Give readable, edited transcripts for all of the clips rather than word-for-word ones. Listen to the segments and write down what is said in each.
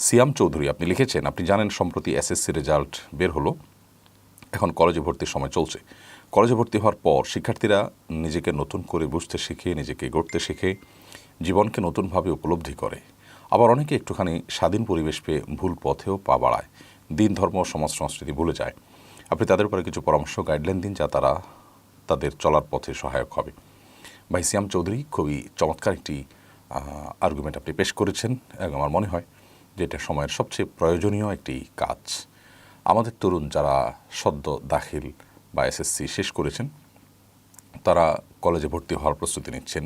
সিয়াম চৌধুরী আপনি লিখেছেন, আপনি জানেন সম্প্রতি এসএসসি রেজাল্ট বের হলো, এখন কলেজে ভর্তির সময় চলছে। কলেজে ভর্তি হওয়ার পর শিক্ষার্থীরা নিজেকে নতুন করে বুঝতে শিখে, নিজেকে গড়তে শিখে, জীবনকে নতুনভাবে উপলব্ধি করে। আবার অনেকে একটুখানি স্বাধীন পরিবেশ পেয়ে ভুল পথেও পা বাড়ায়, দিন ধর্ম সমাজ সংস্কৃতি ভুলে যায়। আপনি তাদের উপরে কিছু পরামর্শ গাইডলাইন দিন যা তারা তাদের চলার পথে সহায়ক হবে। ভাই সিয়াম চৌধুরী, খুবই চমৎকার একটি আর্গুমেন্ট আপনি পেশ করেছেন এবং আমার মনে হয় যে এটা সময়ের সবচেয়ে প্রয়োজনীয় একটি কাজ। আমাদের তরুণ যারা সদ্য দাখিল বা এসএসসি শেষ করেছেন, তারা কলেজে ভর্তি হওয়ার প্রস্তুতি নিচ্ছেন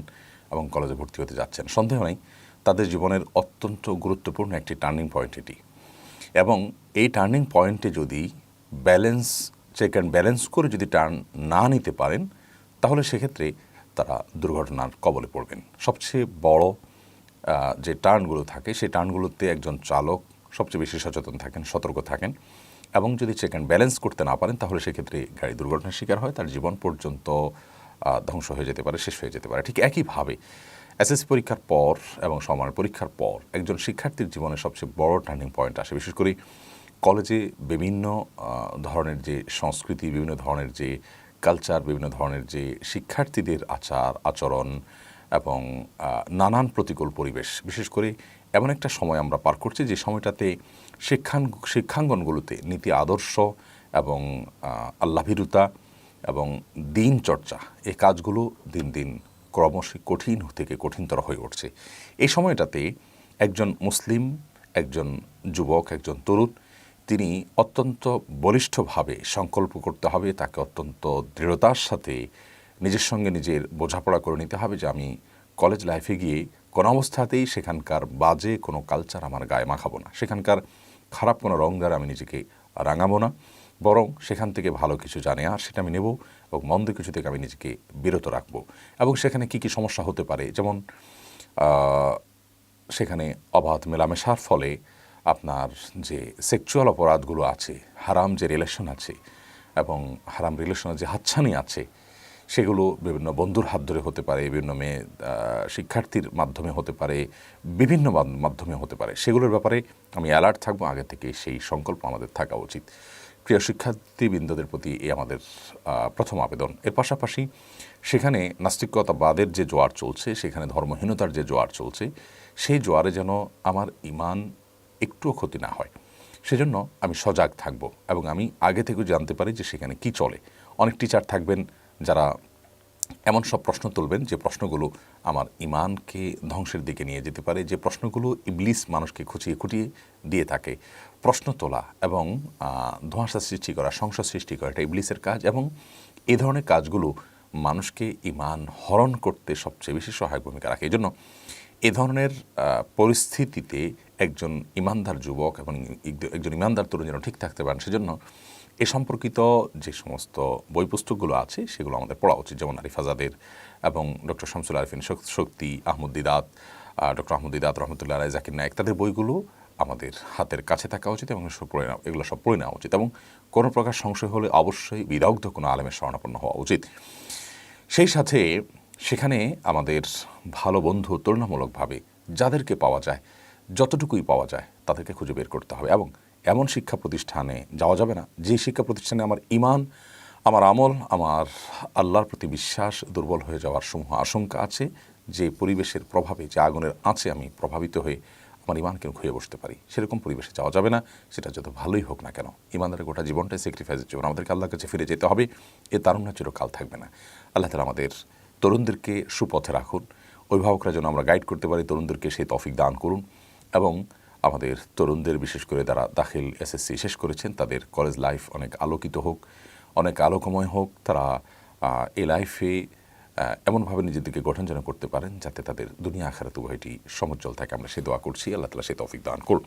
এবং কলেজে ভর্তি হতে যাচ্ছেন, সন্দেহ নেই তাদের জীবনের অত্যন্ত গুরুত্বপূর্ণ একটি টার্নিং পয়েন্ট এটি। এবং এই টার্নিং পয়েন্টে যদি চেক অ্যান্ড ব্যালেন্স করে যদি টার্ন না নিতে পারেন, তাহলে সেক্ষেত্রে তারা দুর্ঘটনার কবলে পড়বেন। সবচেয়ে বড় যে টার্নগুলো থাকে, সেই টার্নগুলোতে একজন চালক সবচেয়ে বেশি সচেতন থাকেন, সতর্ক থাকেন, এবং যদি চেক অ্যান্ড ব্যালেন্স করতে না পারেন, তাহলে সেক্ষেত্রে গাড়ি দুর্ঘটনার শিকার হয়, তার জীবন পর্যন্ত ধ্বংস হয়ে যেতে পারে, শেষ হয়ে যেতে পারে। ঠিক একইভাবে এসএসসি পরীক্ষার পর এবং সমানের পরীক্ষার পর একজন শিক্ষার্থীর জীবনের সবচেয়ে বড় টার্নিং পয়েন্ট আসে। বিশেষ করে কলেজে বিভিন্ন ধরনের যে সংস্কৃতি, বিভিন্ন ধরনের যে কালচার, বিভিন্ন ধরনের যে শিক্ষার্থীদের আচার আচরণ এবং নানান প্রতিকূল পরিবেশ, বিশেষ করে এমন একটা সময় আমরা পার করছি যে সময়টাতে শিক্ষাঙ্গনগুলোতে নীতি আদর্শ এবং আল্লাভীরুতা এবং দিন চর্চা, এই কাজগুলো দিন দিন ক্রমশ কঠিন থেকে কঠিনতর হয়ে উঠছে। এই সময়টাতে একজন মুসলিম, একজন যুবক, একজন তরুণ, তিনি অত্যন্ত বলিষ্ঠভাবে সংকল্প করতে হবে, তাকে অত্যন্ত দৃঢ়তার সাথে নিজের সঙ্গে নিজের বোঝাপড়া করে নিতে হবে যে আমি কলেজ লাইফে গিয়ে কোনো অবস্থাতেই সেখানকার বাজে কোনো কালচার আমার গায়ে মাখাবো না, সেখানকার খারাপ কোনো রং দ্বারা আমি নিজেকে রাঙাবো না, বরং সেখান থেকে ভালো কিছু জানে আর সেটা আমি নেব এবং মন্দ কিছু থেকে আমি নিজেকে বিরত রাখবো। এবং সেখানে কি কি সমস্যা হতে পারে, যেমন সেখানে অবাধ মেলামেশার ফলে আপনার যে সেক্সুয়াল অপরাধগুলো আছে, হারাম যে রিলেশন আছে এবং হারাম রিলেশনের যে হাতছানি আছে, সেগুলো বিভিন্ন বন্ধুর হাত ধরে হতে পারে, বিভিন্ন মেয়ে শিক্ষার্থীর মাধ্যমে হতে পারে, বিভিন্ন মাধ্যমে হতে পারে। সেগুলোর ব্যাপারে আমি অ্যালার্ট থাকবো, আগে থেকে সেই সংকল্প আমাদের থাকা উচিত। প্রিয় শিক্ষার্থীবৃন্দদের প্রতি এই আমাদের প্রথম আবেদন। এর পাশাপাশি সেখানে নাস্তিকতাবাদের যে জোয়ার চলছে, সেখানে ধর্মহীনতার যে জোয়ার চলছে, সেই জোয়ারে যেন আমার ঈমান একটুও ক্ষতি না হয়, সেজন্য আমি সজাগ থাকব এবং আমি আগে থেকে জানতে পারি যে সেখানে কি চলে। অনেক টিচার থাকবেন যারা এমন সব প্রশ্ন তুলবেন যে প্রশ্নগুলো আমার ঈমানকে ধ্বংসের দিকে নিয়ে যেতে পারে, যে প্রশ্নগুলো ইবলিস মানুষকে খুঁচিয়ে খুঁটিয়ে দিয়ে থাকে। প্রশ্ন তোলা এবং ধোঁয়াশা সৃষ্টি করা, সংশয় সৃষ্টি করা, এটা ইবলিসের কাজ, এবং এই ধরনের কাজগুলো মানুষকে ঈমান হরণ করতে সবচেয়ে বেশি সহায়ক ভূমিকা রাখে। এই জন্য এ ধরনের পরিস্থিতিতে একজন ঈমানদার যুবক এবং একজন ঈমানদার তরুণ যেন ঠিক থাকতে পারেন, সেজন্য এ সম্পর্কিত যে সমস্ত বই পুস্তকগুলো আছে সেগুলো আমাদের পড়া উচিত, যেমন আরিফ আজাদের এবং ডক্টর শামসুল আরিফিন শক্তি, আহমদ দিদাত, ডক্টর আহমদ দিদাত রহমতুল্লাহ আলাই, জাকির নায়েক, তাদের বইগুলো আমাদের হাতের কাছে থাকা উচিত এবং এগুলো সব পড়ে নেওয়া উচিত। এবং কোনো প্রকার সংশয় হলে অবশ্যই বিদগ্ধ কোনো আলেমের শরণাপন্ন হওয়া উচিত। সেই সাথে সেখানে আমাদের ভালো বন্ধু তুলনামূলকভাবে যাদেরকে পাওয়া যায়, যতটুকুই পাওয়া যায় তাদেরকে খুঁজে বের করতে হবে। এবং এমন শিক্ষা প্রতিষ্ঠানে যাওয়া যাবে না যে শিক্ষা প্রতিষ্ঠানে আমার ঈমান, আমার আমল, আমার আল্লাহর প্রতি বিশ্বাস দুর্বল হয়ে যাওয়ার সমূহ আশঙ্কা আছে, যে পরিবেশের প্রভাবে, যে আগুনের আঁচে আমি প্রভাবিত হয়ে আমার ঈমানকে খুঁয়ে বসতে পারি, সেরকম পরিবেশে যাওয়া যাবে না। সেটা যত ভালোই হোক না কেন, ঈমানদারের গোটা জীবনটাই স্যাক্রিফাইসের জীবন। আমাদেরকে আল্লাহর কাছে ফিরে যেতে হবে, এ তারুণ্য চিরকাল থাকবে না। আল্লাহ তাআলা আমাদের তরুণদেরকে সুপথে রাখুন, অভিভাবকরা যেন আমরা গাইড করতে পারি, তরুণদেরকে সেই তৌফিক দান করুন। এবং আমাদের তরুণদের, বিশেষ করে যারা দাখিল এসএসসি শেষ করেছেন, তাদের কলেজ লাইফ অনেক আলোকিত হোক, অনেক আলোকময় হোক, তারা এই লাইফে এমনভাবে নিজেদেরকে গঠন যেন করতে পারেন যাতে তাদের দুনিয়া আখিরাত উভয়টি সমুজ্জ্বল থাকে। আমরা সে দোয়া করছি, আল্লাহ তাআলা সেই তৌফিক দান করুন।